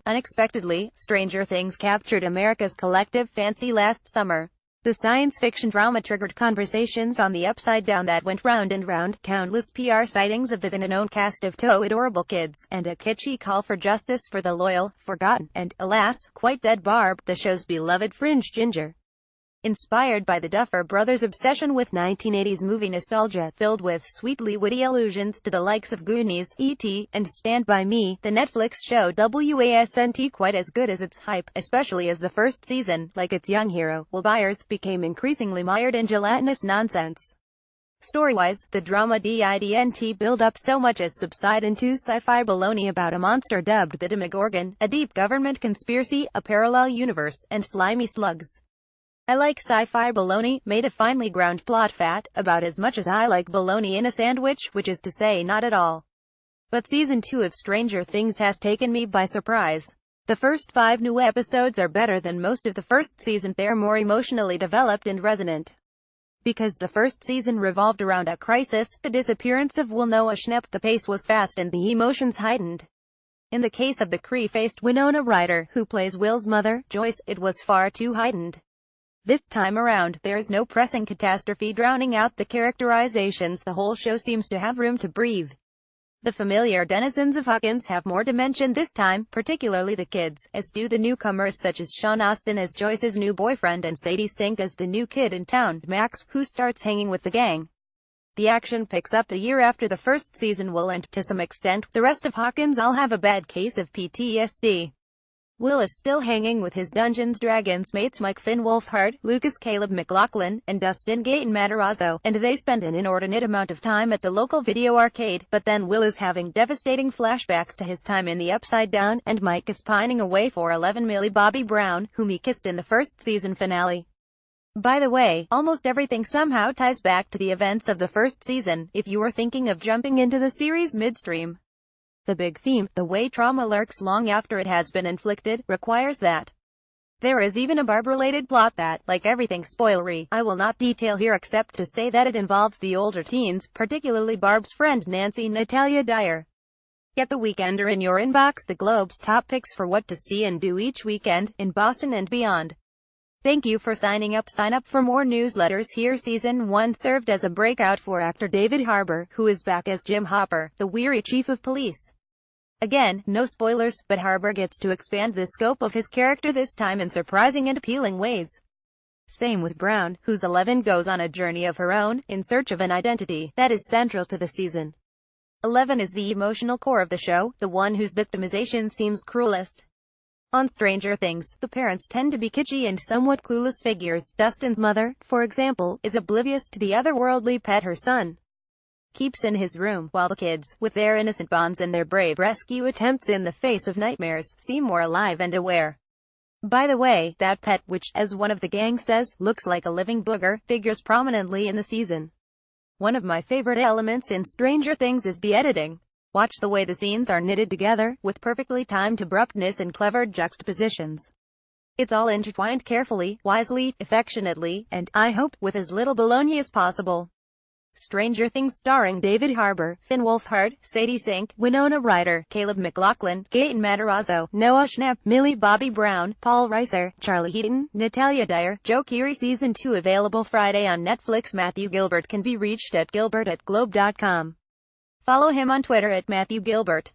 Unexpectedly, Stranger Things captured America's collective fancy last summer. The science fiction drama triggered conversations on the Upside Down that went round and round, countless PR sightings of the then-unknown cast of two adorable kids, and a kitschy call for justice for the loyal, forgotten, and, alas, quite dead Barb, the show's beloved fringe ginger. Inspired by the Duffer Brothers' obsession with 1980s movie nostalgia, filled with sweetly witty allusions to the likes of Goonies, E.T., and Stand By Me, the Netflix show wasn't quite as good as its hype, especially as the first season, like its young hero, Will Byers, became increasingly mired in gelatinous nonsense. Story-wise, the drama didn't build up so much as subside into sci-fi baloney about a monster dubbed the Demogorgon, a deep government conspiracy, a parallel universe, and slimy slugs. I like sci-fi baloney, made of finely ground plot fat, about as much as I like baloney in a sandwich, which is to say not at all. But Season 2 of Stranger Things has taken me by surprise. The first 5 new episodes are better than most of the first season. They're more emotionally developed and resonant. Because the first season revolved around a crisis, the disappearance of Will Noah Schnapp, the pace was fast and the emotions heightened. In the case of the Cree-faced Winona Ryder, who plays Will's mother, Joyce, it was far too heightened. This time around, there's no pressing catastrophe drowning out the characterizations. The whole show seems to have room to breathe. The familiar denizens of Hawkins have more dimension this time, particularly the kids, as do the newcomers such as Sean Astin as Joyce's new boyfriend and Sadie Sink as the new kid in town, Max, who starts hanging with the gang. The action picks up a year after the first season will, and, to some extent, the rest of Hawkins I'll have a bad case of PTSD. Will is still hanging with his Dungeons Dragons mates Mike Finn Wolfhard, Lucas Caleb McLaughlin, and Dustin Gaten Matarazzo, and they spend an inordinate amount of time at the local video arcade, but then Will is having devastating flashbacks to his time in the Upside Down, and Mike is pining away for 11 Millie Bobby Brown, whom he kissed in the first season finale. By the way, almost everything somehow ties back to the events of the first season, if you were thinking of jumping into the series midstream. The big theme, the way trauma lurks long after it has been inflicted, requires that. There is even a Barb-related plot that, like everything spoilery, I will not detail here except to say that it involves the older teens, particularly Barb's friend Nancy Natalia Dyer. Get The Weekender in your inbox, the Globe's top picks for what to see and do each weekend, in Boston and beyond. Thank you for signing up. Sign up for more newsletters here. Season 1 served as a breakout for actor David Harbour, who is back as Jim Hopper, the weary chief of police. Again, no spoilers, but Harbour gets to expand the scope of his character this time in surprising and appealing ways. Same with Brown, whose 11 goes on a journey of her own, in search of an identity that is central to the season. 11 is the emotional core of the show, the one whose victimization seems cruelest. On Stranger Things, the parents tend to be kitschy and somewhat clueless figures. Dustin's mother, for example, is oblivious to the otherworldly pet her son keeps in his room, while the kids, with their innocent bonds and their brave rescue attempts in the face of nightmares, seem more alive and aware. By the way, that pet, which, as one of the gang says, looks like a living booger, figures prominently in the season. One of my favorite elements in Stranger Things is the editing. Watch the way the scenes are knitted together, with perfectly timed abruptness and clever juxtapositions. It's all intertwined carefully, wisely, affectionately, and, I hope, with as little baloney as possible. Stranger Things starring David Harbour, Finn Wolfhard, Sadie Sink, Winona Ryder, Caleb McLaughlin, Gaten Matarazzo, Noah Schnapp, Millie Bobby Brown, Paul Reiser, Charlie Heaton, Natalia Dyer, Joe Keery. Season 2 available Friday on Netflix. Matthew Gilbert can be reached at gilbert@globe.com. Follow him on Twitter at Matthew Gilbert.